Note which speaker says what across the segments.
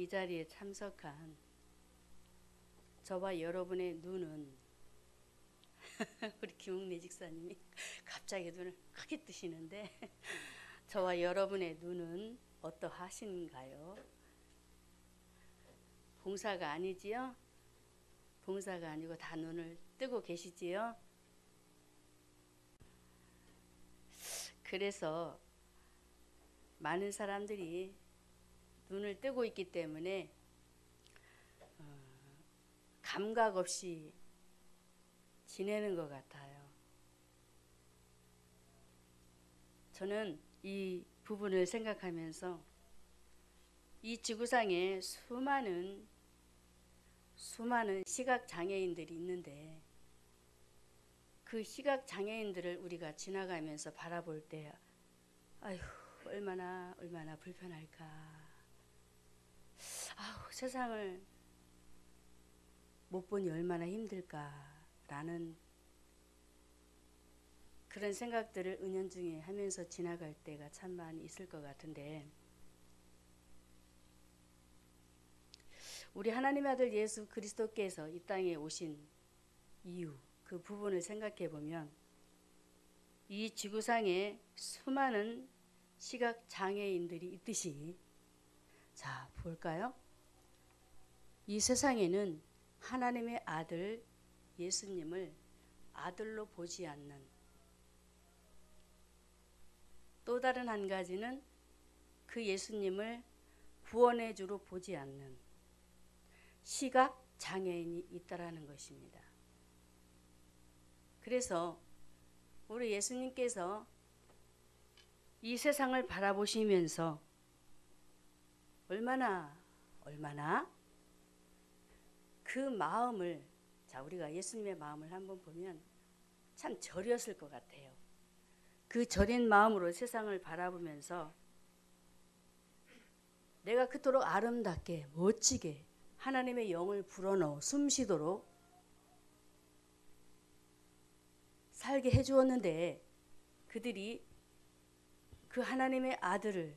Speaker 1: 이 자리에 참석한 저와 여러분의 눈은 우리 김웅래 집사님이 갑자기 눈을 크게 뜨시는데 저와 여러분의 눈은 어떠하신가요? 봉사가 아니지요? 봉사가 아니고 다 눈을 뜨고 계시지요? 그래서 많은 사람들이 눈을 뜨고 있기 때문에 감각 없이 지내는 것 같아요. 저는 이 부분을 생각하면서 이 지구상에 수많은 시각장애인들이 있는데 그 시각장애인들을 우리가 지나가면서 바라볼 때 아휴 얼마나 불편할까. 아우 세상을 못 보니 얼마나 힘들까라는 그런 생각들을 은연중에 하면서 지나갈 때가 참 많이 있을 것 같은데 우리 하나님의 아들 예수 그리스도께서 이 땅에 오신 이유 그 부분을 생각해 보면 이 지구상에 수많은 시각장애인들이 있듯이 자 볼까요? 이 세상에는 하나님의 아들 예수님을 아들로 보지 않는 또 다른 한 가지는 그 예수님을 구원의 주로 보지 않는 시각장애인이 있다라는 것입니다. 그래서 우리 예수님께서 이 세상을 바라보시면서 얼마나 그 마음을 자 우리가 예수님의 마음을 한번 보면 참 절이었을 것 같아요. 그 절인 마음으로 세상을 바라보면서 내가 그토록 아름답게 멋지게 하나님의 영을 불어넣어 숨쉬도록 살게 해주었는데 그들이 그 하나님의 아들을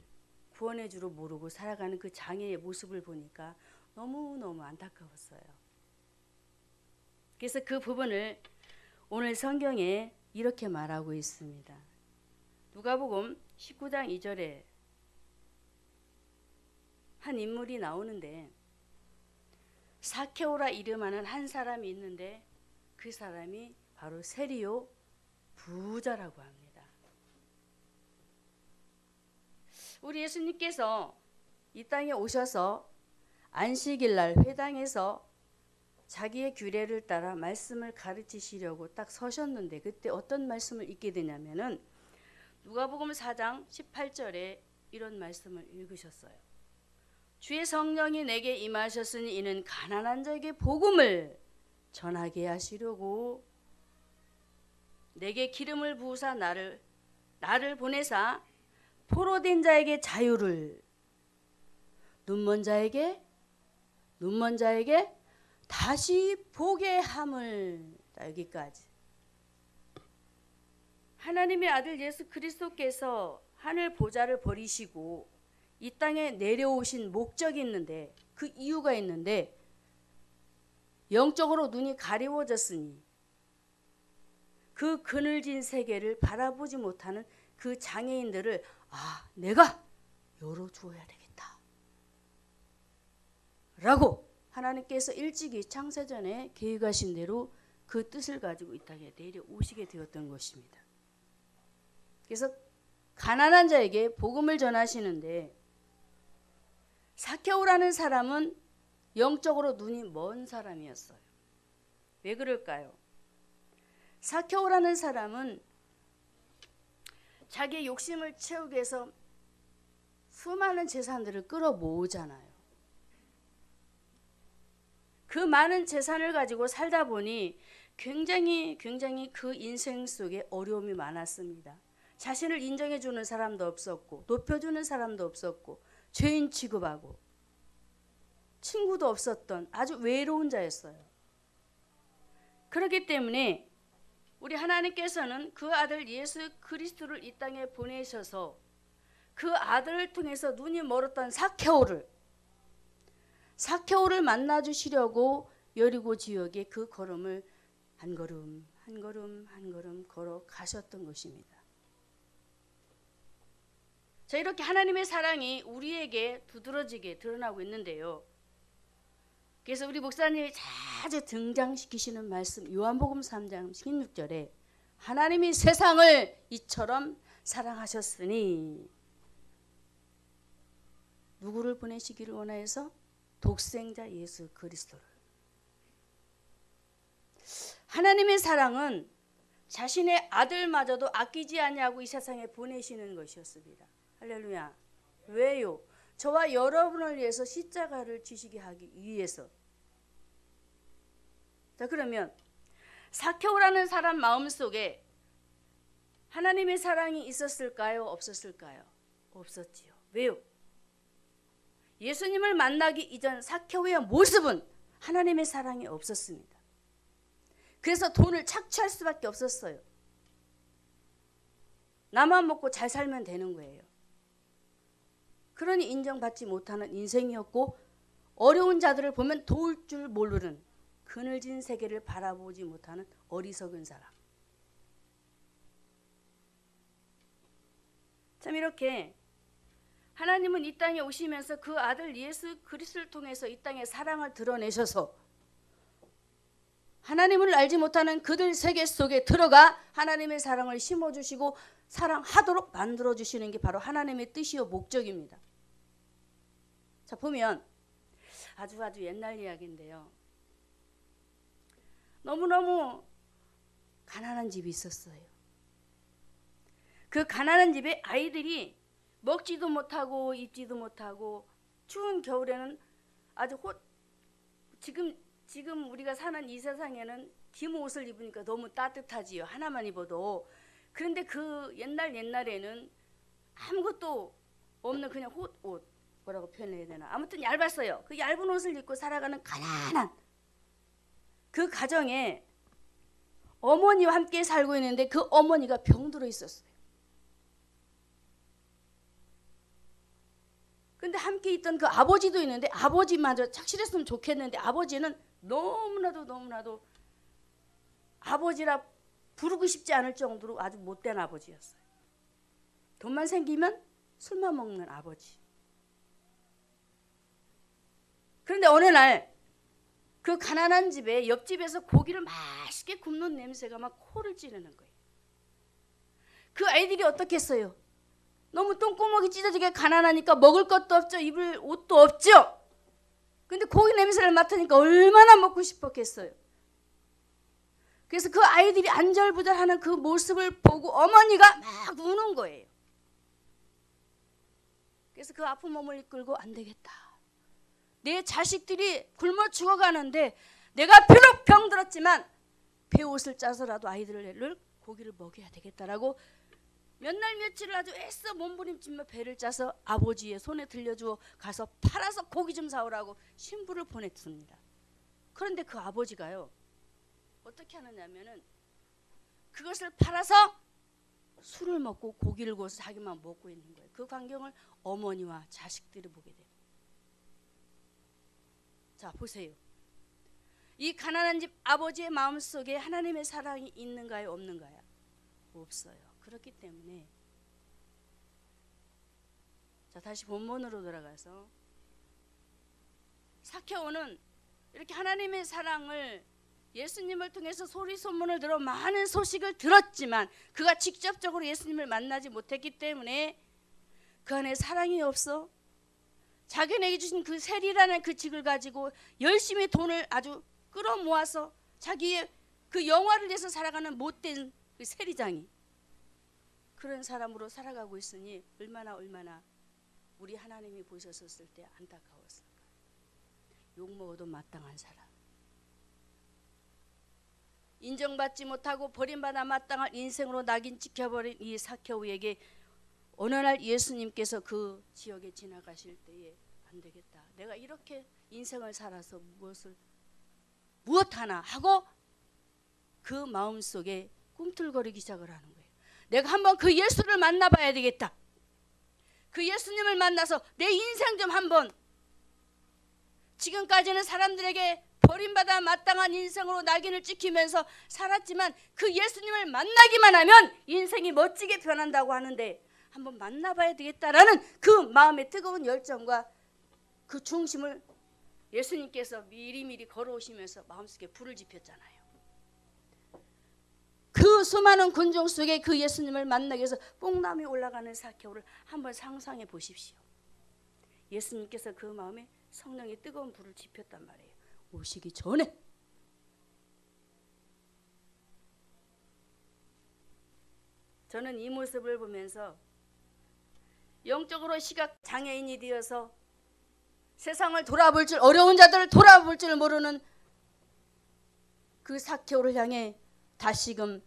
Speaker 1: 구원의 주로 모르고 살아가는 그 장애의 모습을 보니까 너무너무 안타까웠어요. 그래서 그 부분을 오늘 성경에 이렇게 말하고 있습니다. 누가복음 19장 2절에 한 인물이 나오는데 사케오라 이름하는 한 사람이 있는데 그 사람이 바로 세리요 부자라고 합니다. 우리 예수님께서 이 땅에 오셔서 안식일날 회당에서 자기의 규례를 따라 말씀을 가르치시려고 딱 서셨는데 그때 어떤 말씀을 읽게 되냐면은 누가복음 4장 18절에 이런 말씀을 읽으셨어요. 주의 성령이 내게 임하셨으니 이는 가난한 자에게 복음을 전하게 하시려고 내게 기름을 부으사 나를 보내사 포로된 자에게 자유를 눈먼 자에게 다시 보게 함을 여기까지 하나님의 아들 예수 그리스도께서 하늘 보좌를 버리시고 이 땅에 내려오신 목적이 있는데 그 이유가 있는데 영적으로 눈이 가리워졌으니 그 그늘진 세계를 바라보지 못하는 그 장애인들을 내가 열어주어야 되겠다 라고 하나님께서 일찍이 창세전에 계획하신 대로 그 뜻을 가지고 이 땅에 내려오시게 되었던 것입니다. 그래서 가난한 자에게 복음을 전하시는데 사케오라는 사람은 영적으로 눈이 먼 사람이었어요. 왜 그럴까요? 사케오라는 사람은 자기의 욕심을 채우기 위해서 수많은 재산들을 끌어모으잖아요. 그 많은 재산을 가지고 살다 보니 굉장히 그 인생 속에 어려움이 많았습니다. 자신을 인정해주는 사람도 없었고 높여주는 사람도 없었고 죄인 취급하고 친구도 없었던 아주 외로운 자였어요. 그렇기 때문에 우리 하나님께서는 그 아들 예수 그리스도를 이 땅에 보내셔서 그 아들을 통해서 눈이 멀었던 사케오를 사케오를 만나 주시려고 여리고 지역에 그 걸음을 한 걸음 한 걸음 한 걸음 걸어 가셨던 것입니다. 자, 이렇게 하나님의 사랑이 우리에게 두드러지게 드러나고 있는데요. 그래서 우리 목사님이 자주 등장시키시는 말씀 요한복음 3장 16절에 하나님이 세상을 이처럼 사랑하셨으니 누구를 보내시기를 원하여서 독생자 예수 그리스도를. 하나님의 사랑은 자신의 아들마저도 아끼지 아니하고 이 세상에 보내시는 것이었습니다. 할렐루야. 왜요? 저와 여러분을 위해서 십자가를 지시게 하기 위해서. 자, 그러면 사케오라는 사람 마음속에 하나님의 사랑이 있었을까요? 없었을까요? 없었지요. 왜요? 예수님을 만나기 이전 사케오의 모습은 하나님의 사랑이 없었습니다. 그래서 돈을 착취할 수밖에 없었어요. 나만 먹고 잘 살면 되는 거예요. 그러니 인정받지 못하는 인생이었고 어려운 자들을 보면 도울 줄 모르는 그늘진 세계를 바라보지 못하는 어리석은 사람. 참 이렇게 하나님은 이 땅에 오시면서 그 아들 예수 그리스도를 통해서 이 땅에 사랑을 드러내셔서 하나님을 알지 못하는 그들 세계 속에 들어가 하나님의 사랑을 심어주시고 사랑하도록 만들어주시는 게 바로 하나님의 뜻이요 목적입니다. 자, 보면 아주 옛날 이야기인데요. 너무너무 가난한 집이 있었어요. 그 가난한 집에 아이들이 먹지도 못하고 입지도 못하고 추운 겨울에는 아주 지금 우리가 사는 이 세상에는 긴 옷을 입으니까 너무 따뜻하지요. 하나만 입어도. 그런데 그 옛날에는 아무것도 없는 그냥 옷 뭐라고 표현해야 되나. 아무튼 얇았어요. 그 얇은 옷을 입고 살아가는 가난한 그 가정에 어머니와 함께 살고 있는데 그 어머니가 병들어 있었어요. 근데 함께 있던 그 아버지도 있는데 아버지마저 착실했으면 좋겠는데 아버지는 너무나도 아버지라 부르고 싶지 않을 정도로 아주 못된 아버지였어요. 돈만 생기면 술만 먹는 아버지. 그런데 어느 날 그 가난한 집에 옆집에서 고기를 맛있게 굽는 냄새가 막 코를 찌르는 거예요. 그 아이들이 어떻겠어요? 너무 똥구멍이 찢어지게 가난하니까 먹을 것도 없죠. 입을 옷도 없죠. 근데 고기 냄새를 맡으니까 얼마나 먹고 싶었겠어요. 그래서 그 아이들이 안절부절하는 그 모습을 보고 어머니가 막 우는 거예요. 그래서 그 아픈 몸을 이끌고 안 되겠다. 내 자식들이 굶어 죽어가는데 내가 비록 병들었지만 배옷을 짜서라도 아이들을 고기를 먹여야 되겠다라고 몇 날 며칠을 아주 애써 몸부림치며 배를 짜서 아버지의 손에 들려주어 가서 팔아서 고기 좀 사오라고 신부를 보냈습니다. 그런데 그 아버지가요 어떻게 하느냐면은 그것을 팔아서 술을 먹고 고기를 구워서 자기만 먹고 있는 거예요. 그 광경을 어머니와 자식들이 보게 돼요. 자, 보세요. 이 가난한 집 아버지의 마음속에 하나님의 사랑이 있는가요? 없는가요? 없어요. 그렇기 때문에 자, 다시 본문으로 돌아가서 사케오는 이렇게 하나님의 사랑을 예수님을 통해서 소리 소문을 들어 많은 소식을 들었지만 그가 직접적으로 예수님을 만나지 못했기 때문에 그 안에 사랑이 없어 자기에게 주신 그 세리라는 그 직을 가지고 열심히 돈을 아주 끌어모아서 자기의 그 영화를 위해서 살아가는 못된 그 세리장이 그런 사람으로 살아가고 있으니 얼마나 우리 하나님이 보셨을 때 안타까웠을까. 욕먹어도 마땅한 사람. 인정받지 못하고 버림받아 마땅할 인생으로 낙인 찍혀버린 이 사케오에게 어느 날 예수님께서 그 지역에 지나가실 때에 안 되겠다. 내가 이렇게 인생을 살아서 무엇 하나 하고 그 마음속에 꿈틀거리기 시작을 하는 거예요. 내가 한번 그 예수를 만나봐야 되겠다. 그 예수님을 만나서 내 인생 좀 한번 지금까지는 사람들에게 버림받아 마땅한 인생으로 낙인을 찍히면서 살았지만 그 예수님을 만나기만 하면 인생이 멋지게 변한다고 하는데 한번 만나봐야 되겠다라는 그 마음의 뜨거운 열정과 그 중심을 예수님께서 미리미리 걸어오시면서 마음속에 불을 지폈잖아요. 그 수많은 군중 속에 그 예수님을 만나기 위해서 뽕나무에 올라가는 사케오를 한번 상상해 보십시오. 예수님께서 그 마음에 성령의 뜨거운 불을 지폈단 말이에요. 오시기 전에. 저는 이 모습을 보면서 영적으로 시각 장애인이 되어서 세상을 돌아볼 줄, 어려운 자들을 돌아볼 줄 모르는 그 사케오를 향해 다시금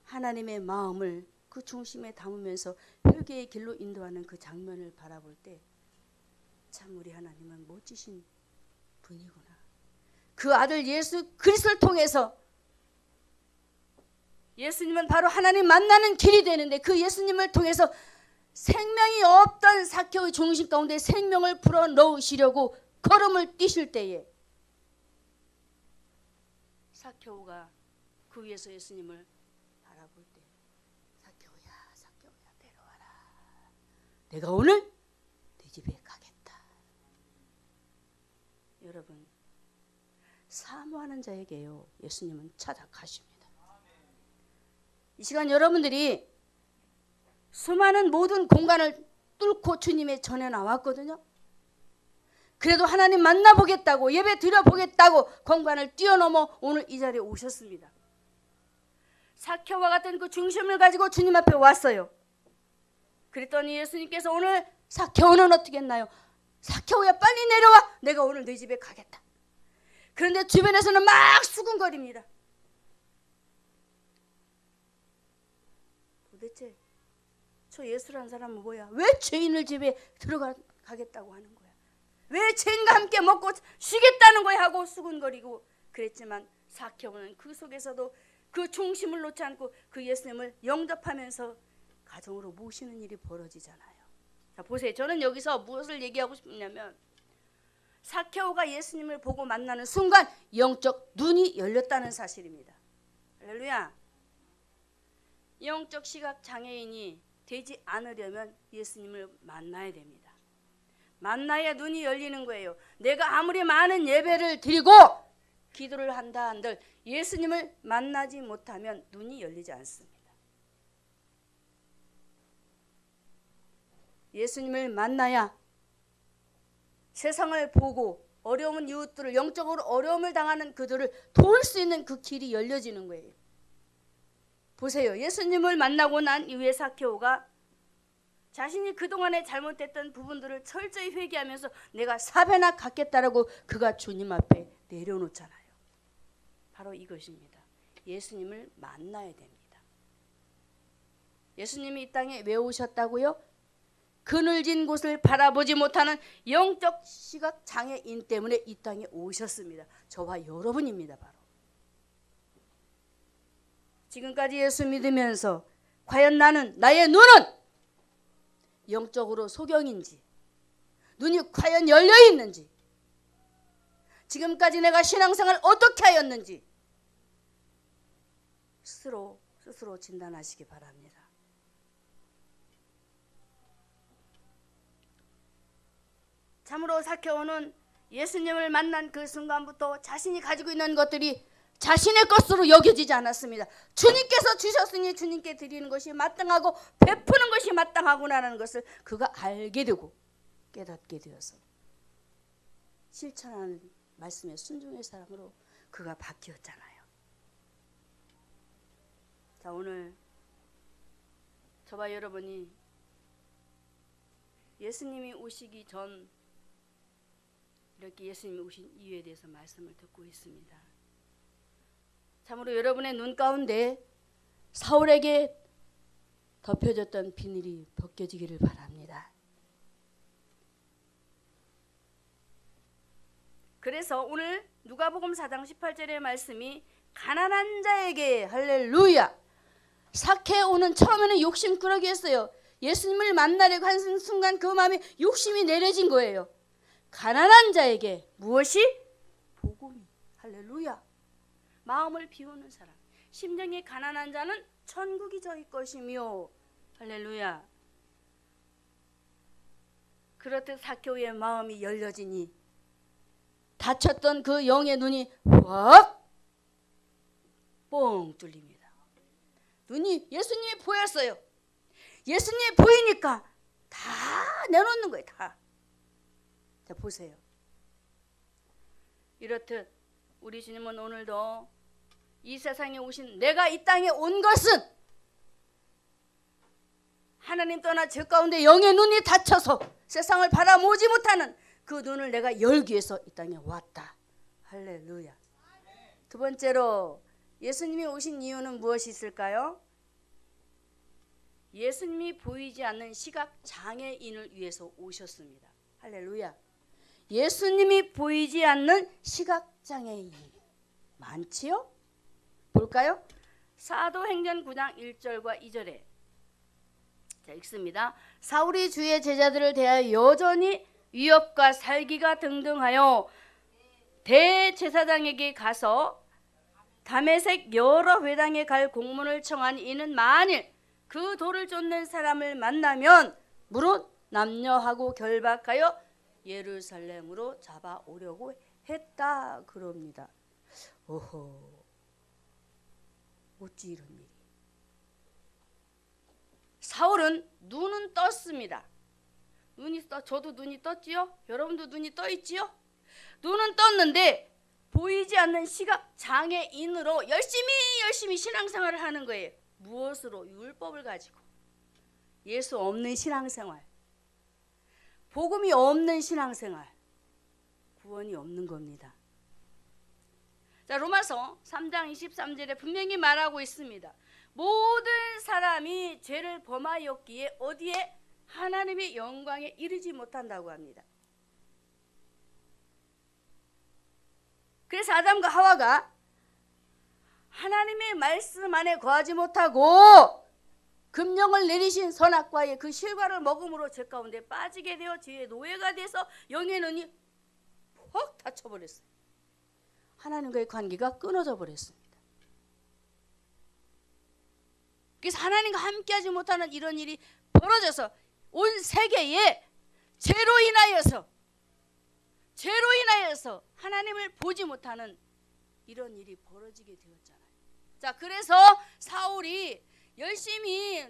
Speaker 1: 하나님의 마음을 그 중심에 담으면서 회개의 길로 인도하는 그 장면을 바라볼 때 참 우리 하나님은 멋지신 분이구나. 그 아들 예수 그리스도를 통해서 예수님은 바로 하나님 만나는 길이 되는데 그 예수님을 통해서 생명이 없던 사케오의 중심 가운데 생명을 불어넣으시려고 걸음을 뛰실 때에 사케오가 그 위에서 예수님을 바라볼 때 사케오야 사케오야 내려와라. 내가 오늘 네 집에 가겠다. 여러분 사모하는 자에게요 예수님은 찾아가십니다. 이 시간 여러분들이 수많은 모든 공간을 뚫고 주님의 전에 나왔거든요. 그래도 하나님 만나보겠다고 예배 드려보겠다고 공간을 뛰어넘어 오늘 이 자리에 오셨습니다. 사케오와 같은 그 중심을 가지고 주님 앞에 왔어요. 그랬더니 예수님께서 오늘 사케오는 어떻게 했나요? 사케오야 빨리 내려와. 내가 오늘 네 집에 가겠다. 그런데 주변에서는 막 수군거립니다. 도대체 저 예수라는 사람은 뭐야? 왜 죄인을 집에 들어가겠다고 하는 거야? 왜 죄인과 함께 먹고 쉬겠다는 거야? 하고 수군거리고 그랬지만 사케오는 그 속에서도 그 중심을 놓지 않고 그 예수님을 영접하면서 가정으로 모시는 일이 벌어지잖아요. 자 보세요. 저는 여기서 무엇을 얘기하고 싶냐면 사케오가 예수님을 보고 만나는 순간 영적 눈이 열렸다는 사실입니다. 할렐루야. 영적 시각 장애인이 되지 않으려면 예수님을 만나야 됩니다. 만나야 눈이 열리는 거예요. 내가 아무리 많은 예배를 드리고 기도를 한다 한들 예수님을 만나지 못하면 눈이 열리지 않습니다. 예수님을 만나야 세상을 보고 어려운 이웃들을 영적으로 어려움을 당하는 그들을 도울 수 있는 그 길이 열려지는 거예요. 보세요. 예수님을 만나고 난 이후에 사케오가 자신이 그동안에 잘못했던 부분들을 철저히 회개하면서 내가 4배나 갚겠다라고 그가 주님 앞에 내려놓잖아요. 바로 이것입니다. 예수님을 만나야 됩니다. 예수님이 이 땅에 왜 오셨다고요? 그늘진 곳을 바라보지 못하는 영적 시각 장애인 때문에 이 땅에 오셨습니다. 저와 여러분입니다. 바로 지금까지 예수 믿으면서 과연 나의 눈은 영적으로 소경인지 눈이 과연 열려 있는지 지금까지 내가 신앙생활 어떻게 하였는지 스스로 진단하시기 바랍니다. 참으로 사케오는 예수님을 만난 그 순간부터 자신이 가지고 있는 것들이 자신의 것으로 여겨지지 않았습니다. 주님께서 주셨으니 주님께 드리는 것이 마땅하고 베푸는 것이 마땅하구나라는 것을 그가 알게 되고 깨닫게 되어서 실천하는 말씀에 순종의 사람으로 그가 바뀌었잖아요. 자, 오늘 저와 여러분이 예수님이 오시기 전 이렇게 예수님이 오신 이유에 대해서 말씀을 듣고 있습니다. 참으로 여러분의 눈 가운데 사울에게 덮여졌던 비늘이 벗겨지기를 바랍니다. 그래서 오늘 누가복음 4장 18절의 말씀이 가난한 자에게 할렐루야. 사케오는 처음에는 욕심꾸러기였어요. 예수님을 만나려고 하는 순간 그 마음에 욕심이 내려진 거예요. 가난한 자에게 무엇이? 복음이. 할렐루야. 마음을 비우는 사람, 심령이 가난한 자는 천국이 저희 것이며. 할렐루야. 그렇듯 삭개오의 마음이 열려지니 닫혔던 그 영의 눈이 확 뻥 뚫립니다. 눈이 예수님이 보였어요. 예수님이 보이니까 다 내놓는 거예요. 다. 자, 보세요. 이렇듯 우리 주님은 오늘도 이 세상에 오신, 내가 이 땅에 온 것은 하나님 떠나 저 가운데 영의 눈이 닫혀서 세상을 바라보지 못하는 그 눈을 내가 열기 위해서 이 땅에 왔다. 할렐루야. 두 번째로 예수님이 오신 이유는 무엇이 있을까요? 예수님이 보이지 않는 시각 장애인을 위해서 오셨습니다. 할렐루야. 예수님이 보이지 않는 시각 장애인 많지요? 볼까요? 사도행전 9장 1절과 2절에 자, 읽습니다. 사울이 주의 제자들을 대하여 여전히 위협과 살기가 등등하여 대제사장에게 가서 다메섹 여러 회당에 갈 공문을 청하니 이는 만일 그 돌을 쫓는 사람을 만나면 무릇 남녀하고 결박하여 예루살렘으로 잡아오려고 했다 그럽니다. 오호, 어찌 이런 일이. 사울은 눈은 떴습니다. 저도 눈이 떴지요? 여러분도 눈이 떠 있지요? 눈은 떴는데 보이지 않는 시각 장애인으로 열심히 신앙생활을 하는 거예요. 무엇으로? 율법을 가지고. 예수 없는 신앙생활, 복음이 없는 신앙생활, 구원이 없는 겁니다. 자, 로마서 3장 23절에 분명히 말하고 있습니다. 모든 사람이 죄를 범하였기에 어디에? 하나님의 영광에 이르지 못한다고 합니다. 그래서 아담과 하와가 하나님의 말씀 안에 거하지 못하고 금령을 내리신 선악과의 그 실과를 먹음으로 죄 가운데 빠지게 되어 죄의 노예가 돼서 영의 눈이 확 닫혀버렸어요. 하나님과의 관계가 끊어져 버렸습니다. 그래서 하나님과 함께하지 못하는 이런 일이 벌어져서 온 세계에 죄로 인하여서 하나님을 보지 못하는 이런 일이 벌어지게 되었잖아요. 자, 그래서 사울이 열심히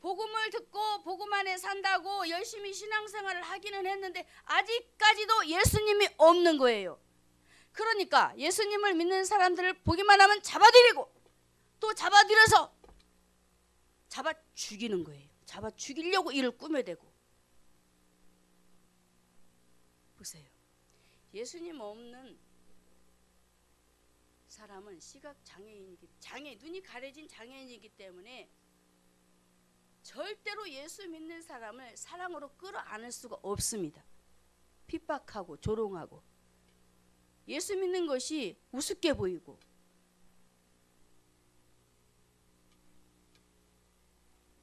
Speaker 1: 복음을 듣고 복음 안에 산다고 열심히 신앙생활을 하기는 했는데 아직까지도 예수님이 없는 거예요. 그러니까 예수님을 믿는 사람들을 보기만 하면 잡아들이고 또 잡아들여서 잡아 죽이는 거예요. 잡아 죽이려고 일을 꾸며대고. 보세요. 예수님 없는 사람은 시각 눈이 가려진 장애인이기 때문에 절대로 예수 믿는 사람을 사랑으로 끌어안을 수가 없습니다. 핍박하고 조롱하고 예수 믿는 것이 우습게 보이고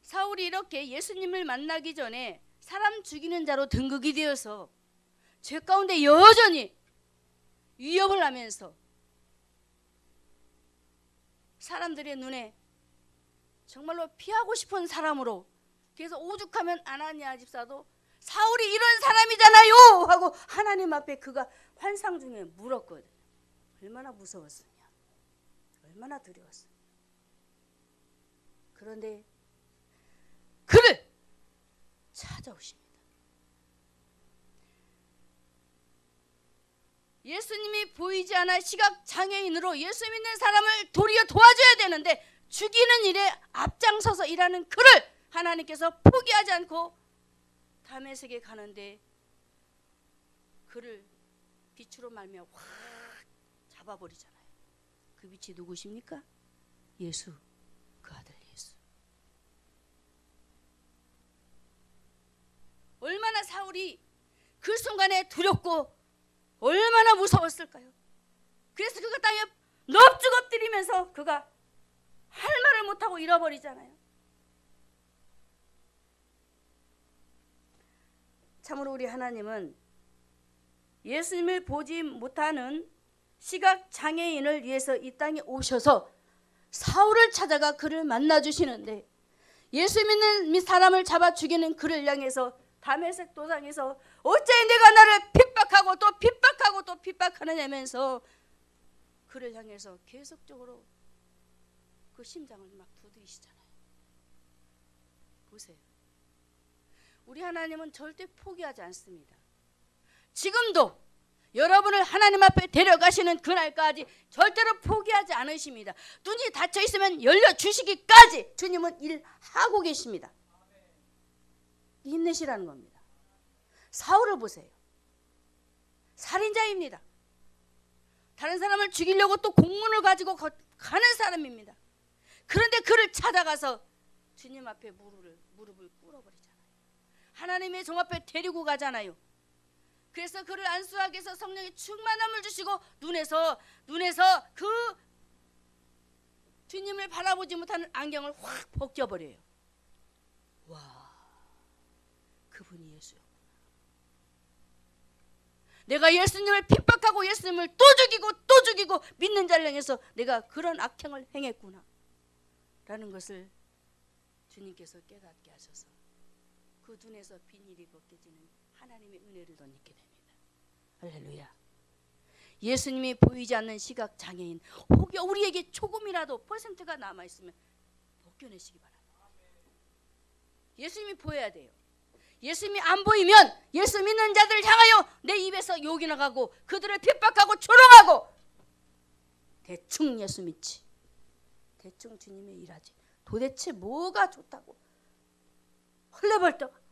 Speaker 1: 사울이 이렇게 예수님을 만나기 전에 사람 죽이는 자로 등극이 되어서 죄 가운데 여전히 위협을 하면서 사람들의 눈에 정말로 피하고 싶은 사람으로 그래서 오죽하면 아나니아 집사도 사울이 이런 사람이잖아요 하고 하나님 앞에 그가 환상 중에 물었거든요. 얼마나 무서웠으면, 얼마나 두려웠으면. 그런데 그를 찾아오십니다. 예수님이 보이지 않아 시각장애인으로 예수 믿는 사람을 도리어 도와줘야 되는데 죽이는 일에 앞장서서 일하는 그를 하나님께서 포기하지 않고 다메섹에 가는데 그를 빛으로 말미암아 확 잡아버리잖아요. 그 빛이 누구십니까? 예수, 그 아들 예수. 얼마나 사울이 그 순간에 두렵고 얼마나 무서웠을까요? 그래서 그가 땅에 넙죽 엎드리면서 그가 할 말을 못하고 잃어버리잖아요. 참으로 우리 하나님은 예수님을 보지 못하는 시각 장애인을 위해서 이 땅에 오셔서 사울을 찾아가 그를 만나 주시는데, 예수 믿는 사람을 잡아 죽이는 그를 향해서 다메섹 도상에서 어째 내가 나를 핍박하고 또 핍박하고 또 핍박하느냐면서 그를 향해서 계속적으로 그 심장을 막 두드리시잖아요. 보세요. 우리 하나님은 절대 포기하지 않습니다. 지금도 여러분을 하나님 앞에 데려가시는 그날까지 절대로 포기하지 않으십니다. 눈이 닫혀 있으면 열려주시기까지 주님은 일하고 계십니다. 힘내시라는 겁니다. 사울을 보세요. 살인자입니다. 다른 사람을 죽이려고 또 공문을 가지고 가는 사람입니다. 그런데 그를 찾아가서 주님 앞에 무릎을 꿇어버리잖아요. 하나님의 종 앞에 데리고 가잖아요. 그래서 그를 안수하게 해서 성령의 충만함을 주시고 눈에서 그 주님을 바라보지 못하는 안경을 확 벗겨버려요. 와, 그분이 예수였구나. 내가 예수님을 핍박하고 예수님을 또 죽이고 믿는 자를 향해서 내가 그런 악행을 행했구나 라는 것을 주님께서 깨닫게 하셔서 그 눈에서 비닐이 벗겨지는 하나님의 은혜를 덧입게 됩니다. 할렐루야. 예수님이 보이지 않는 시각 장애인, 혹여 우리에게 조금이라도 퍼센트가 남아있으면 벗겨내시기 바랍니다. 예수님이 보여야 돼요. 예수님이 안 보이면 예수 믿는 자들을 향하여 내 입에서 욕이 나가고 그들을 핍박하고 조롱하고 대충 예수 믿지, 대충 주님의 일하지, 도대체 뭐가 좋다고 헐레벌떡.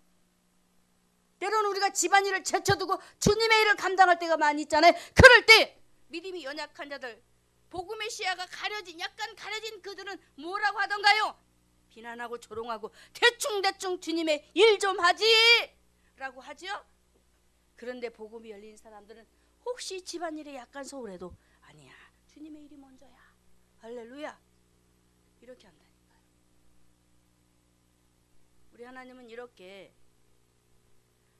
Speaker 1: 때로는 우리가 집안일을 제쳐두고 주님의 일을 감당할 때가 많이 있잖아요. 그럴 때 믿음이 연약한 자들, 복음의 시야가 약간 가려진 그들은 뭐라고 하던가요? 비난하고 조롱하고 대충 주님의 일 좀 하지 라고 하죠. 그런데 복음이 열린 사람들은 혹시 집안일에 약간 소홀해도 아니야, 주님의 일이 먼저야. 할렐루야. 이렇게 한다니까요. 우리 하나님은 이렇게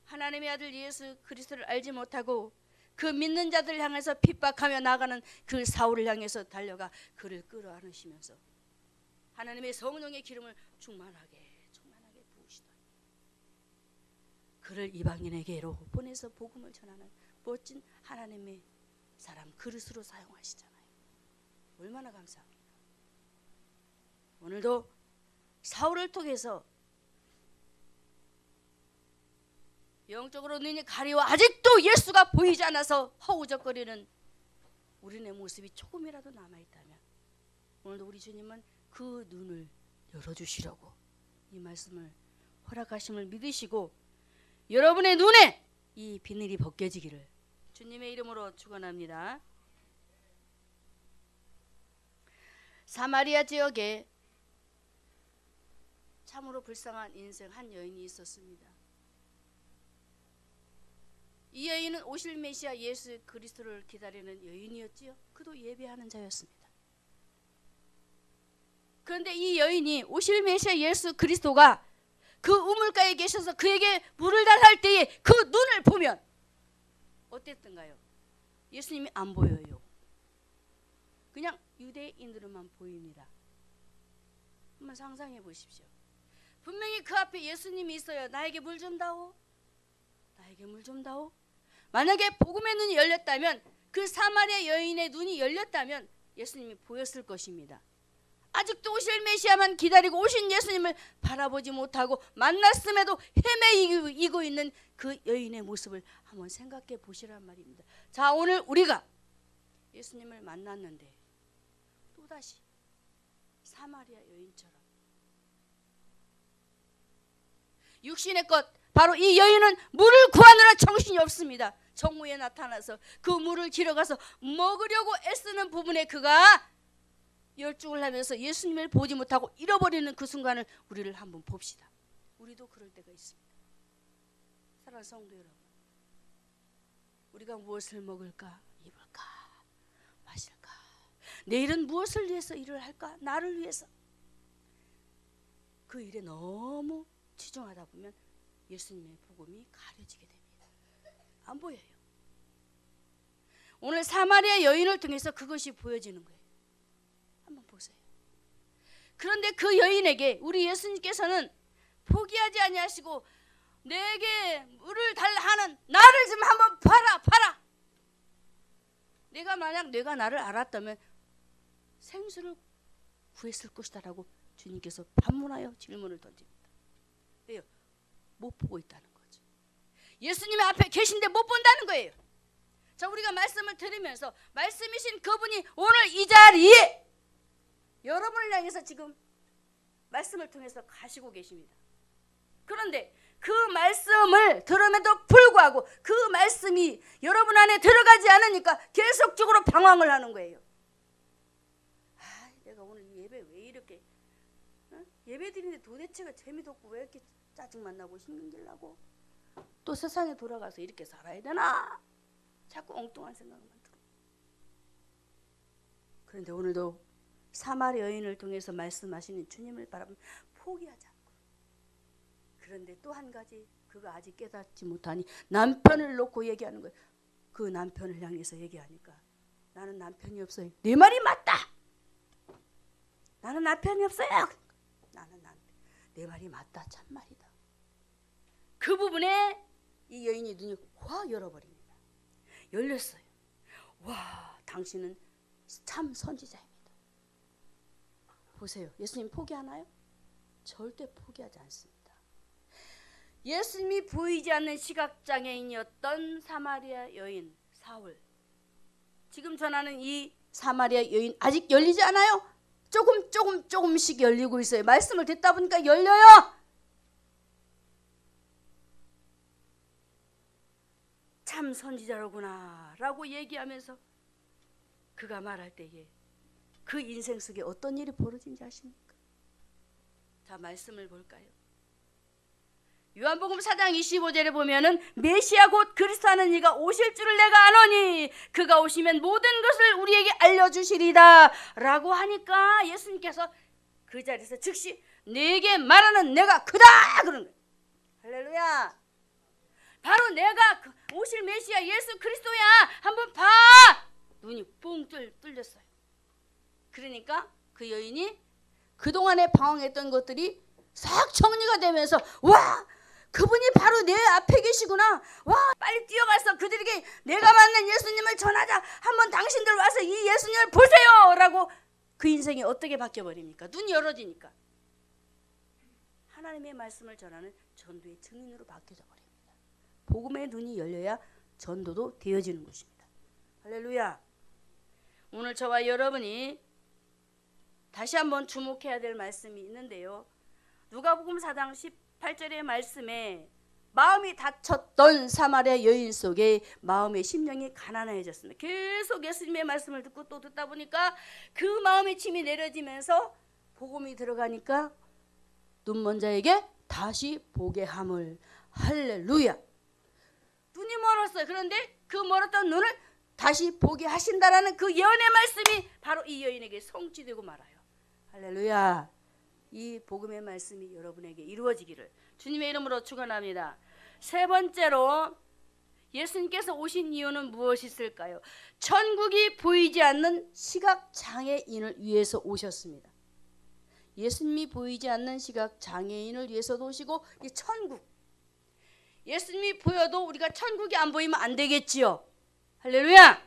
Speaker 1: 하나님의 아들 예수 그리스도를 알지 못하고 그 믿는 자들을 향해서 핍박하며 나가는 그 사울을 향해서 달려가 그를 끌어안으시면서 하나님의 성령의 기름을 충만하게 부으시더니 그를 이방인에게로 보내서 복음을 전하는 멋진 하나님의 사람 그릇으로 사용하시잖아요. 얼마나 감사합니까? 오늘도 사울을 통해서 영적으로 눈이 가리워 아직도 예수가 보이지 않아서 허우적거리는 우리의 모습이 조금이라도 남아있다면 오늘도 우리 주님은 그 눈을 열어주시려고 이 말씀을 허락하심을 믿으시고 여러분의 눈에 이 비늘이 벗겨지기를 주님의 이름으로 축원합니다. 사마리아 지역에 참으로 불쌍한 인생 한 여인이 있었습니다. 이 여인은 오실 메시아 예수 그리스도를 기다리는 여인이었지요. 그도 예배하는 자였습니다. 그런데 이 여인이 오실 메시아 예수 그리스도가 그 우물가에 계셔서 그에게 물을 달라 할 때에 그 눈을 보면 어땠던가요? 예수님이 안 보여요. 그냥 유대인들만 보입니다. 한번 상상해 보십시오. 분명히 그 앞에 예수님이 있어요. 나에게 물 좀 다오. 나에게 물 좀 다오. 만약에 복음의 눈이 열렸다면 그 사마리아 여인의 눈이 열렸다면 예수님이 보였을 것입니다. 아직도 오실 메시아만 기다리고 오신 예수님을 바라보지 못하고 만났음에도 헤매이고 있는 그 여인의 모습을 한번 생각해 보시란 말입니다. 자, 오늘 우리가 예수님을 만났는데 또다시 사마리아 여인처럼 육신의 것 바로 이 여인은 물을 구하느라 정신이 없습니다. 정오에 나타나서 그 물을 길어가서 먹으려고 애쓰는 부분에 그가 열중을 하면서 예수님을 보지 못하고 잃어버리는 그 순간을 우리를 한번 봅시다. 우리도 그럴 때가 있습니다. 사랑하는 성도 여러분, 우리가 무엇을 먹을까, 입을까, 마실까, 내일은 무엇을 위해서 일을 할까, 나를 위해서 그 일에 너무 치중하다 보면 예수님의 복음이 가려지게 됩니다. 안 보여요. 오늘 사마리아 여인을 통해서 그것이 보여지는 거예요. 한번 보세요. 그런데 그 여인에게 우리 예수님께서는 포기하지 아니하시고 내게 물을 달라 하는 나를 좀 한번 봐라. 내가 나를 알았다면 생수를 구했을 것이다라고 주님께서 반문하여 질문을 던집니다. 왜요? 못 보고 있다는 거죠. 예수님의 앞에 계신데 못 본다는 거예요. 자, 우리가 말씀을 들으면서 말씀이신 그분이 오늘 이 자리에 여러분을 향해서 지금 말씀을 통해서 가시고 계십니다. 그런데 그 말씀을 들음에도 불구하고 그 말씀이 여러분 안에 들어가지 않으니까 계속적으로 방황을 하는 거예요. 내가 오늘 예배 왜 이렇게 예배 드리는데 도대체가 재미도 없고 왜 이렇게 짜증만 나고 신경질 나고 또 세상에 돌아가서 이렇게 살아야 되나? 자꾸 엉뚱한 생각만 들어. 그런데 오늘도 사마리아 여인을 통해서 말씀하시는 주님을 바라보면 포기하지 않고, 그런데 또 한 가지 그가 아직 깨닫지 못하니 남편을 놓고 얘기하는 거예요. 그 남편을 향해서 얘기하니까 나는 남편이 없어요. 내 말이 맞다. 나는 남편이 없어요. 내 말이 맞다. 참말이다. 그 부분에 이 여인이 눈이 확 열어버립니다. 열렸어요. 와, 당신은 참 선지자입니다. 보세요. 예수님 포기하나요? 절대 포기하지 않습니다. 예수님이 보이지 않는 시각장애인이었던 사마리아 여인 사울, 지금 전하는 이 사마리아 여인 아직 열리지 않아요? 조금씩 열리고 있어요. 말씀을 듣다 보니까 열려요. 참 선지자로구나 라고 얘기하면서 그가 말할 때에 그 인생 속에 어떤 일이 벌어진지 아십니까? 자, 말씀을 볼까요? 요한복음 4장 25절에 보면은 메시아 곧 그리스도 하는 이가 오실 줄을 내가 아노니 그가 오시면 모든 것을 우리에게 알려주시리다 라고 하니까 예수님께서 그 자리에서 즉시 내게 말하는 내가 크다 그런 거예요. 할렐루야. 바로 내가 오실 메시아 예수 그리스도야. 한번 봐. 눈이 뻥 뚫렸어요. 그러니까 그 여인이 그동안에 방황했던 것들이 싹 정리가 되면서 와, 그분이 바로 내 앞에 계시구나. 와, 빨리 뛰어가서 그들에게 내가 만난 예수님을 전하자. 한번 당신들 와서 이 예수님을 보세요 라고 그 인생이 어떻게 바뀌어버립니까? 눈이 열어지니까 하나님의 말씀을 전하는 전도의 증인으로 바뀌어져 버립니다. 복음의 눈이 열려야 전도도 되어지는 것입니다. 할렐루야. 오늘 저와 여러분이 다시 한번 주목해야 될 말씀이 있는데요. 누가복음 4장 18절의 말씀에 마음이 닫혔던 사마리아 여인 속에 마음의 심령이 가난해졌습니다. 계속 예수님의 말씀을 듣고 또 듣다 보니까 그 마음의 침이 내려지면서 복음이 들어가니까 눈먼 자에게 다시 보게 함을. 할렐루야. 눈이 멀었어요. 그런데 그 멀었던 눈을 다시 보게 하신다라는 그 예언의 말씀이 바로 이 여인에게 성취되고 말아요. 할렐루야. 이 복음의 말씀이 여러분에게 이루어지기를 주님의 이름으로 축원합니다. 세 번째로 예수님께서 오신 이유는 무엇이 있을까요? 천국이 보이지 않는 시각장애인을 위해서 오셨습니다. 예수님이 보이지 않는 시각장애인을 위해서도 오시고 이 천국, 예수님이 보여도 우리가 천국이 안 보이면 안 되겠지요. 할렐루야.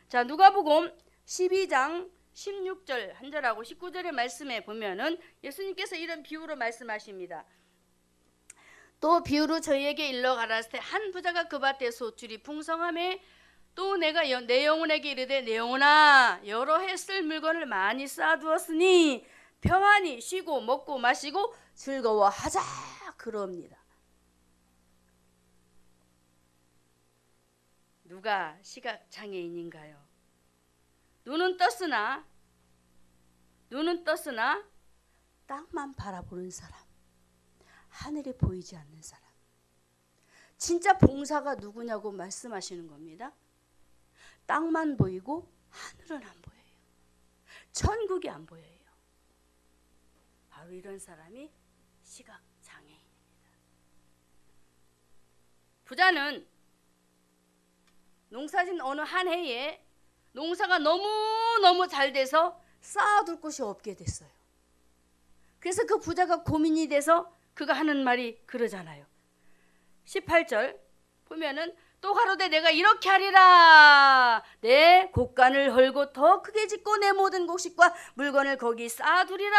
Speaker 1: 자, 누가복음 12장 16절 한 절하고 19절의 말씀에 보면은 예수님께서 이런 비유로 말씀하십니다. 또 비유로 저희에게 일러 가라사대 한 부자가 그 밭에 소출이 풍성함에 또 내가 내 영혼에게 이르되 내 영혼아 여러 해 쓸 물건을 많이 쌓아두었으니 평안히 쉬고 먹고 마시고 즐거워하자 그럽니다. 누가 시각장애인인가요? 눈은 떴으나 땅만 바라보는 사람, 하늘이 보이지 않는 사람. 진짜 봉사가 누구냐고 말씀하시는 겁니다. 땅만 보이고 하늘은 안 보여요. 천국이 안 보여요. 바로 이런 사람이 시각장애인입니다. 부자는 농사진 어느 한 해에 농사가 너무너무 잘 돼서 쌓아둘 곳이 없게 됐어요. 그래서 그 부자가 고민이 돼서 그가 하는 말이 그러잖아요. 18절 보면은 또 가로되 내가 이렇게 하리라. 내 곡간을 헐고 더 크게 짓고 내 모든 곡식과 물건을 거기 쌓아두리라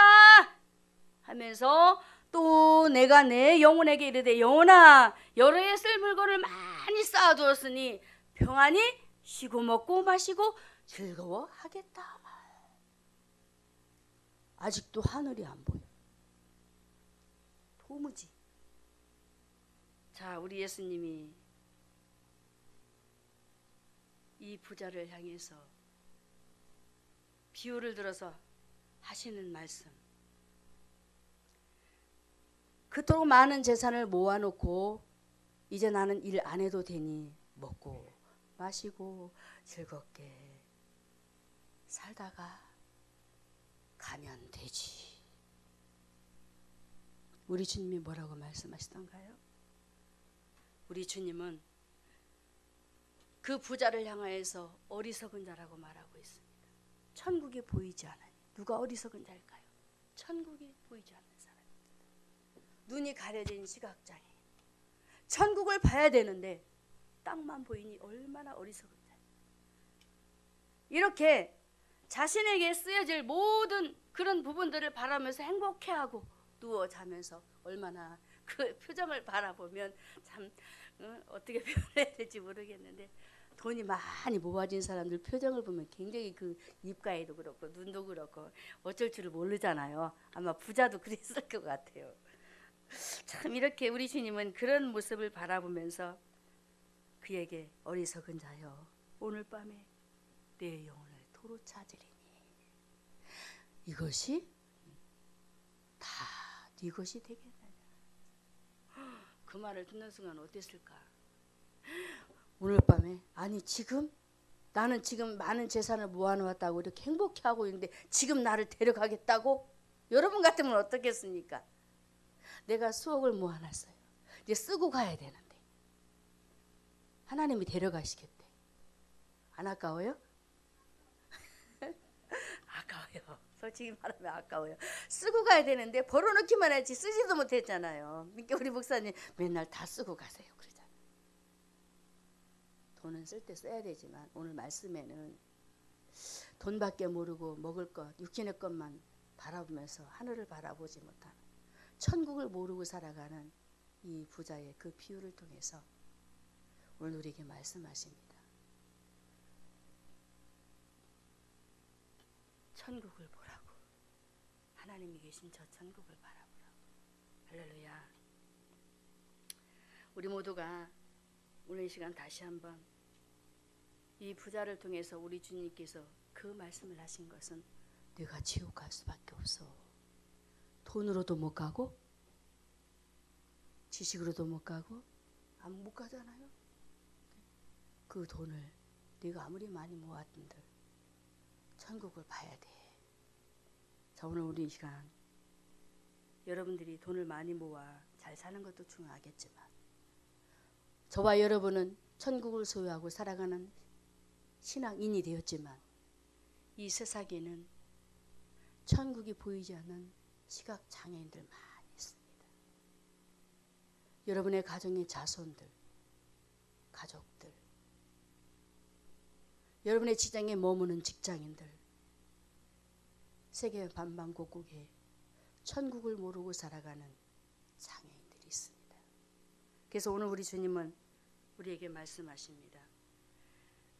Speaker 1: 하면서 또 내가 내 영혼에게 이르되 영혼아 여러 해 쓸 물건을 많이 쌓아두었으니 평안히 쉬고 먹고 마시고 즐거워하겠다. 아직도 하늘이 안 보여. 도무지. 자, 우리 예수님이 이 부자를 향해서 비유를 들어서 하시는 말씀. 그토록 많은 재산을 모아놓고 이제 나는 일 안 해도 되니 먹고 마시고 즐겁게 살다가 가면 되지. 우리 주님이 뭐라고 말씀하시던가요? 우리 주님은 그 부자를 향하여서 어리석은 자라고 말하고 있습니다. 천국이 보이지 않으니 누가 어리석은 자일까요? 천국이 보이지 않는 사람입니다. 눈이 가려진 시각장애인. 천국을 봐야 되는데 땅만 보이니 얼마나 어리석은 자예요. 이렇게 자신에게 쓰여질 모든 그런 부분들을 바라면서 행복해하고 누워 자면서 얼마나 그 표정을 바라보면 참 어떻게 표현해야 될지 모르겠는데 돈이 많이 모아진 사람들 표정을 보면 굉장히 그 입가에도 그렇고 눈도 그렇고 어쩔 줄을 모르잖아요. 아마 부자도 그랬을 것 같아요. 참 이렇게 우리 주님은 그런 모습을 바라보면서 그에게 어리석은 자여 오늘 밤에 내 영혼을 도로 찾으리니 이것이 다 네 것이 되겠느냐. 그 말을 듣는 순간 어땠을까? 오늘 밤에 아니 지금 나는 지금 많은 재산을 모아놓았다고 이렇게 행복해하고 있는데 지금 나를 데려가겠다고? 여러분 같으면 어떻겠습니까? 내가 수억을 모아놨어요. 이제 쓰고 가야 되는데 하나님이 데려가시겠대. 안 아까워요? 아까워요. 솔직히 말하면 아까워요. 쓰고 가야 되는데 벌어놓기만 했지 쓰지도 못했잖아요. 그러니까 우리 목사님 맨날 다 쓰고 가세요 그러잖아요. 돈은 쓸 때 써야 되지만 오늘 말씀에는 돈밖에 모르고 먹을 것, 육신의 것만 바라보면서 하늘을 바라보지 못하는 천국을 모르고 살아가는 이 부자의 그 비유를 통해서 오늘 우리에게 말씀하십니다. 천국을 보라고. 하나님이 계신 저 천국을 바라보라고. 할렐루야. 우리 모두가 오늘 이 시간 다시 한번 이 부자를 통해서 우리 주님께서 그 말씀을 하신 것은 내가 지옥 갈 수밖에 없어. 돈으로도 못 가고 지식으로도 못 가고 못 가잖아요. 그 돈을 네가 아무리 많이 모았든들 천국을 봐야 돼. 자, 오늘 우리 이 시간 여러분들이 돈을 많이 모아 잘 사는 것도 중요하겠지만 저와 여러분은 천국을 소유하고 살아가는 신앙인이 되었지만 이 세상에는 천국이 보이지 않는 시각장애인들 많이 있습니다. 여러분의 가정의 자손들, 가족들, 여러분의 직장에 머무는 직장인들, 세계 반방곡곡에 천국을 모르고 살아가는 장애인들이 있습니다. 그래서 오늘 우리 주님은 우리에게 말씀하십니다.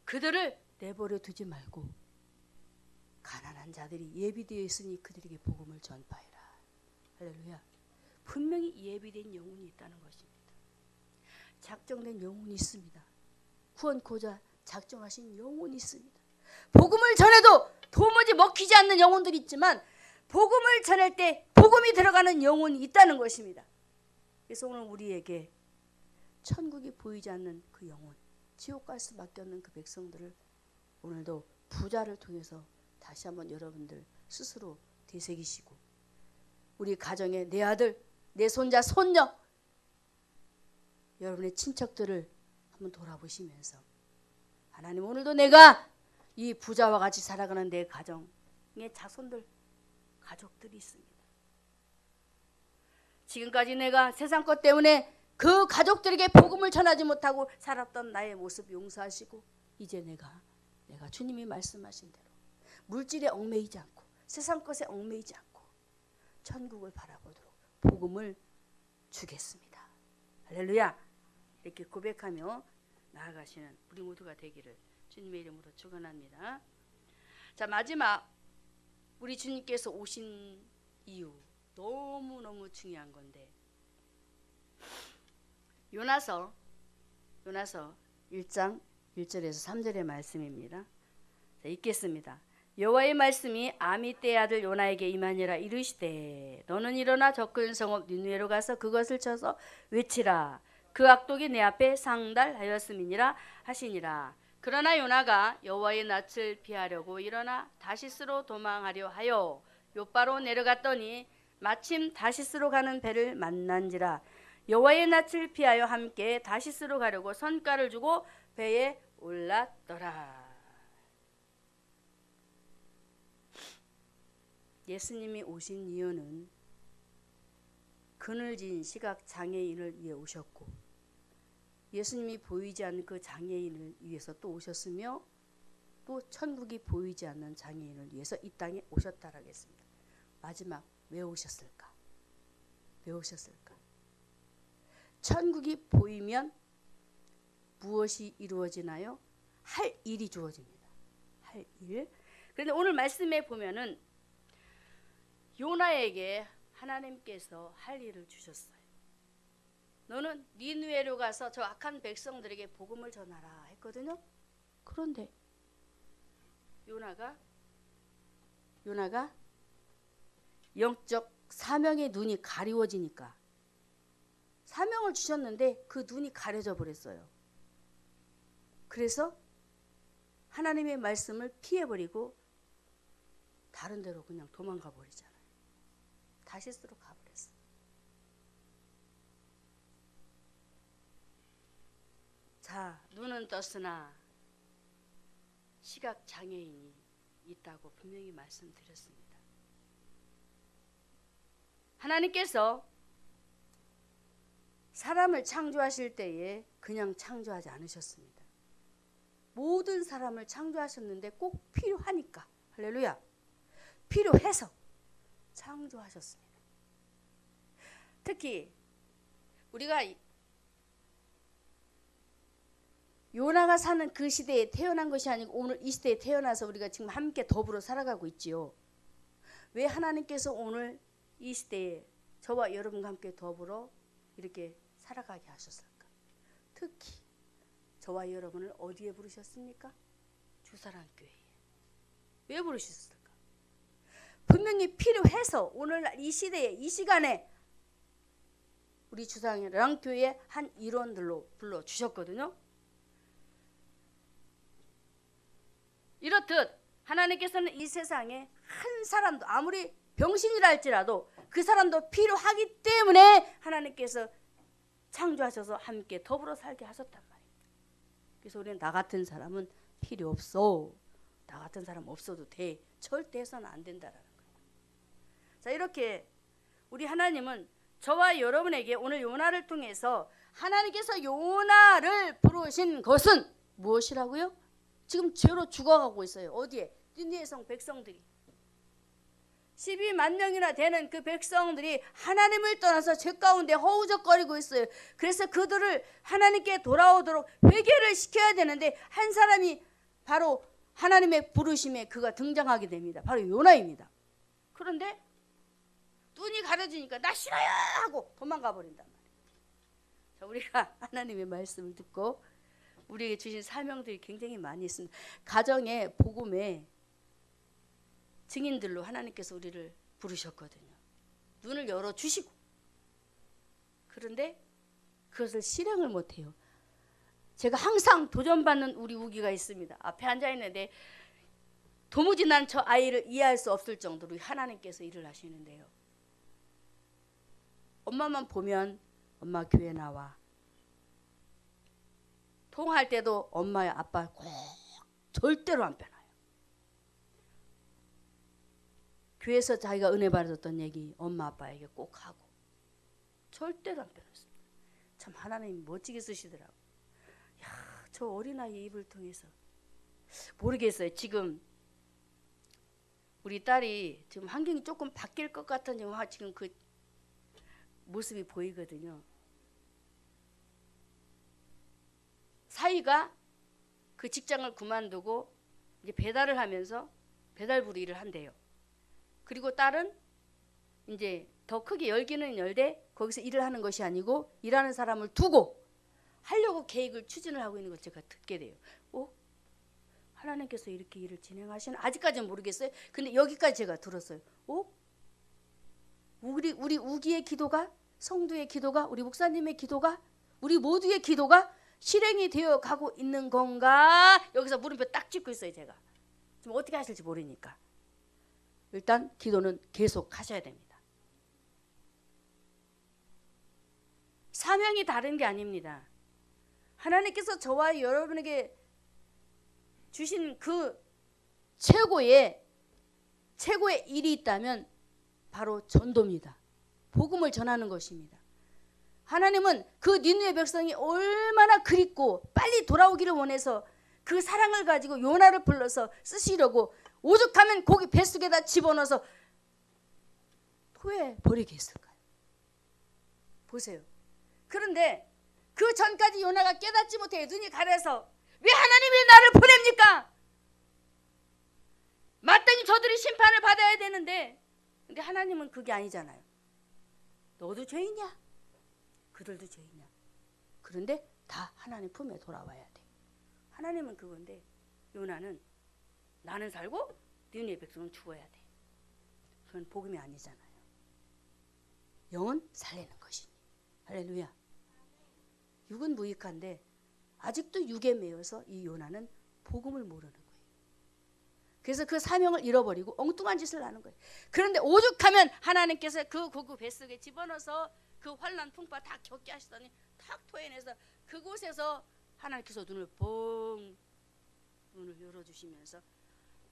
Speaker 1: 그들을 내버려 두지 말고 가난한 자들이 예비되어 있으니 그들에게 복음을 전파해라. 할렐루야. 분명히 예비된 영혼이 있다는 것입니다. 작정된 영혼이 있습니다. 구원코자 작정하신 영혼이 있습니다. 복음을 전해도 도무지 먹히지 않는 영혼들이 있지만 복음을 전할 때 복음이 들어가는 영혼이 있다는 것입니다. 그래서 오늘 우리에게 천국이 보이지 않는 그 영혼, 지옥 갈 수밖에 없는 그 백성들을 오늘도 부자를 통해서 다시 한번 여러분들 스스로 되새기시고 우리 가정에 내 아들, 내 손자, 손녀 여러분의 친척들을 한번 돌아보시면서 하나님, 오늘도 내가 이 부자와 같이 살아가는 내 가정의 자손들, 가족들이 있습니다. 지금까지 내가 세상 것 때문에 그 가족들에게 복음을 전하지 못하고 살았던 나의 모습 용서하시고, 이제 내가 주님이 말씀하신 대로 물질에 얽매이지 않고 세상 것에 얽매이지 않고 천국을 바라보도록 복음을 주겠습니다. 할렐루야. 이렇게 고백하며 나아가시는 우리 모두가 되기를 주님의 이름으로 축원합니다. 자, 마지막 우리 주님께서 오신 이유, 너무너무 중요한 건데, 요나서 1장 1절에서 3절의 말씀입니다. 자, 읽겠습니다. 여호와의 말씀이 아미떼의 아들 요나에게 임하니라. 이르시되 너는 일어나 접근 성읍 니느웨로 가서 그것을 쳐서 외치라. 그 악독이 내 앞에 상달하였음이니라 하시니라. 그러나 요나가 여호와의 낯을 피하려고 일어나 다시스로 도망하려 하여 욥바로 내려갔더니 마침 다시스로 가는 배를 만난지라. 여호와의 낯을 피하여 함께 다시스로 가려고 선가를 주고 배에 올랐더라. 예수님이 오신 이유는 그늘진 시각 장애인을 위해 오셨고, 예수님이 보이지 않는 그 장애인을 위해서 또 오셨으며, 또 천국이 보이지 않는 장애인을 위해서 이 땅에 오셨다라고 했습니다. 마지막 왜 오셨을까? 왜 오셨을까? 천국이 보이면 무엇이 이루어지나요? 할 일이 주어집니다. 할 일. 그런데 오늘 말씀에 보면은 요나에게 하나님께서 할 일을 주셨어요. 너는 니느웨로 가서 저 악한 백성들에게 복음을 전하라 했거든요. 그런데 요나가 영적 사명의 눈이 가리워지니까, 사명을 주셨는데 그 눈이 가려져 버렸어요. 그래서 하나님의 말씀을 피해버리고 다른 데로 그냥 도망가 버리잖아요. 다시스로 가버렸어요. 자, 눈은 떴으나 시각 장애인이 있다고 분명히 말씀드렸습니다. 하나님께서 사람을 창조하실 때에 그냥 창조하지 않으셨습니다. 모든 사람을 창조하셨는데 꼭 필요하니까, 할렐루야, 필요해서 창조하셨습니다. 특히 우리가 요나가 사는 그 시대에 태어난 것이 아니고 오늘 이 시대에 태어나서 우리가 지금 함께 더불어 살아가고 있지요. 왜 하나님께서 오늘 이 시대에 저와 여러분과 함께 더불어 이렇게 살아가게 하셨을까? 특히 저와 여러분을 어디에 부르셨습니까? 주사랑교회에. 왜 부르셨을까? 분명히 필요해서 오늘날 이 시대에, 이 시간에 우리 주사랑교회의 한 일원들로 불러주셨거든요. 이렇듯 하나님께서는 이 세상에 한 사람도, 아무리 병신이라 할지라도 그 사람도 필요하기 때문에 하나님께서 창조하셔서 함께 더불어 살게 하셨단 말이에요. 그래서 우리는 나 같은 사람은 필요 없어, 나 같은 사람 없어도 돼, 절대 해서는 안 된다라는 거예요. 자, 이렇게 우리 하나님은 저와 여러분에게 오늘 요나를 통해서 하나님께서 요나를 부르신 것은 무엇이라고요? 지금 죄로 죽어가고 있어요. 어디에? 니느웨 성 백성들이. 12만 명이나 되는 그 백성들이 하나님을 떠나서 죄 가운데 허우적거리고 있어요. 그래서 그들을 하나님께 돌아오도록 회개를 시켜야 되는데 한 사람이 바로 하나님의 부르심에 그가 등장하게 됩니다. 바로 요나입니다. 그런데 눈이 가려지니까 나 싫어요 하고 도망가 버린단 말이에요. 자, 우리가 하나님의 말씀을 듣고 우리에게 주신 사명들이 굉장히 많이 있습니다. 가정의 복음의 증인들로 하나님께서 우리를 부르셨거든요. 눈을 열어주시고. 그런데 그것을 실행을 못해요. 제가 항상 도전받는 우리 우기가 있습니다. 앞에 앉아있는데 도무지 난 저 아이를 이해할 수 없을 정도로 하나님께서 일을 하시는데요. 엄마만 보면 엄마 교회 나와, 통화할 때도 엄마야 아빠 꼭 절대로 안 빼놔요. 교회에서 자기가 은혜 받았던 얘기 엄마 아빠에게 꼭 하고 절대로 안 빼놓습니다. 참 하나님 멋지게 쓰시더라고. 야, 저 어린아이의 입을 통해서 모르겠어요. 지금 우리 딸이 지금 환경이 조금 바뀔 것 같은 지금 그 모습이 보이거든요. 사위가 그 직장을 그만두고 이제 배달을 하면서 배달부로 일을 한대요. 그리고 딸은 이제 더 크게 열기는 열되 거기서 일을 하는 것이 아니고 일하는 사람을 두고 하려고 계획을 추진을 하고 있는 걸 제가 듣게 돼요. 하나님께서 이렇게 일을 진행하시나? 아직까지는 모르겠어요. 근데 여기까지 제가 들었어요. 우리 우기의 기도가, 성도의 기도가, 우리 목사님의 기도가, 우리 모두의 기도가 실행이 되어 가고 있는 건가? 여기서 물음표 딱 찍고 있어요. 제가 좀 어떻게 하실지 모르니까 일단 기도는 계속 하셔야 됩니다. 사명이 다른 게 아닙니다. 하나님께서 저와 여러분에게 주신 그 최고의 일이 있다면 바로 전도입니다. 복음을 전하는 것입니다. 하나님은 그 니느웨 백성이 얼마나 그립고 빨리 돌아오기를 원해서 그 사랑을 가지고 요나를 불러서 쓰시려고 오죽하면 고기 뱃속에다 집어넣어서 토해 버리게 했을까요? 보세요. 그런데 그 전까지 요나가 깨닫지 못해 눈이 가려서 왜 하나님이 나를 보냅니까? 마땅히 저들이 심판을 받아야 되는데 근데 하나님은 그게 아니잖아요. 너도 죄인이야. 그들도 죄인이야. 그런데 다 하나님 품에 돌아와야 돼. 하나님은 그건데 요나는 나는 살고 니느웨 백성은 죽어야 돼. 그건 복음이 아니잖아요. 영은 살리는 것이니. 할렐루야. 육은 무익한데 아직도 육에 매여서 이 요나는 복음을 모르는 거예요. 그래서 그 사명을 잃어버리고 엉뚱한 짓을 하는 거예요. 그런데 오죽하면 하나님께서 그 고기 뱃속에 집어넣어서 그 환난 풍파 다 겪게 하시더니 탁 토해내서 그곳에서 하나님께서 눈을 열어주시면서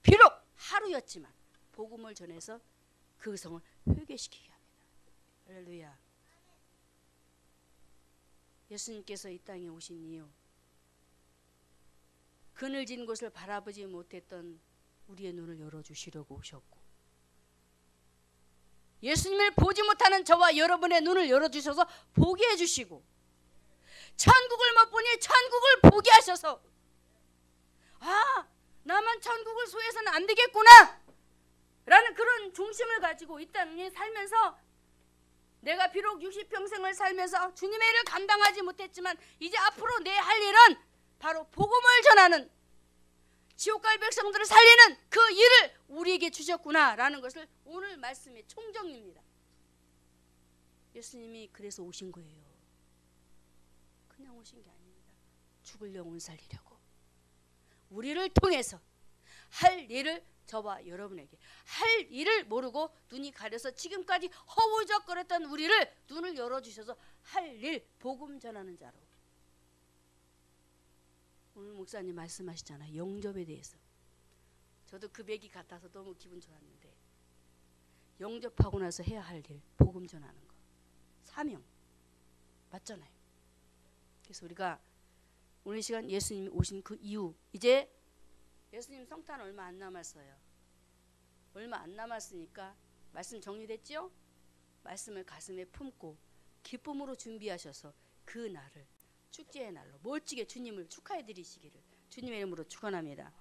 Speaker 1: 비록 하루였지만 복음을 전해서 그 성을 회개시키게 합니다. 할렐루야. 예수님께서 이 땅에 오신 이유 그늘진 곳을 바라보지 못했던 우리의 눈을 열어주시려고 오셨고 예수님을 보지 못하는 저와 여러분의 눈을 열어주셔서 보게 해주시고 천국을 못 보니 천국을 보게 하셔서 나만 천국을 소유해서는 안 되겠구나 라는 그런 중심을 가지고 이 땅에 살면서 내가 비록 60평생을 살면서 주님의 일을 감당하지 못했지만 이제 앞으로 내 할 일은 바로 복음을 전하는 지옥 갈 백성들을 살리는 그 일을 우리에게 주셨구나라는 것을 오늘 말씀의 총정리입니다. 예수님이 그래서 오신 거예요. 그냥 오신 게 아닙니다. 죽을 영혼 살리려고 우리를 통해서 할 일을 저와 여러분에게 할 일을 모르고 눈이 가려서 지금까지 허우적거렸던 우리를 눈을 열어주셔서 할 일 복음 전하는 자로 오늘 목사님 말씀하시잖아요. 영접에 대해서 저도 그 맥이 같아서 너무 기분 좋았는데 영접하고 나서 해야 할 일 복음 전하는 거 사명 맞잖아요. 그래서 우리가 오늘 시간 예수님이 오신 그 이후 이제 예수님 성탄 얼마 안 남았어요. 얼마 안 남았으니까 말씀 정리됐죠? 말씀을 가슴에 품고 기쁨으로 준비하셔서 그 날을 축제의 날로 멋지게 주님을 축하해 드리시기를 주님의 이름으로 축원합니다.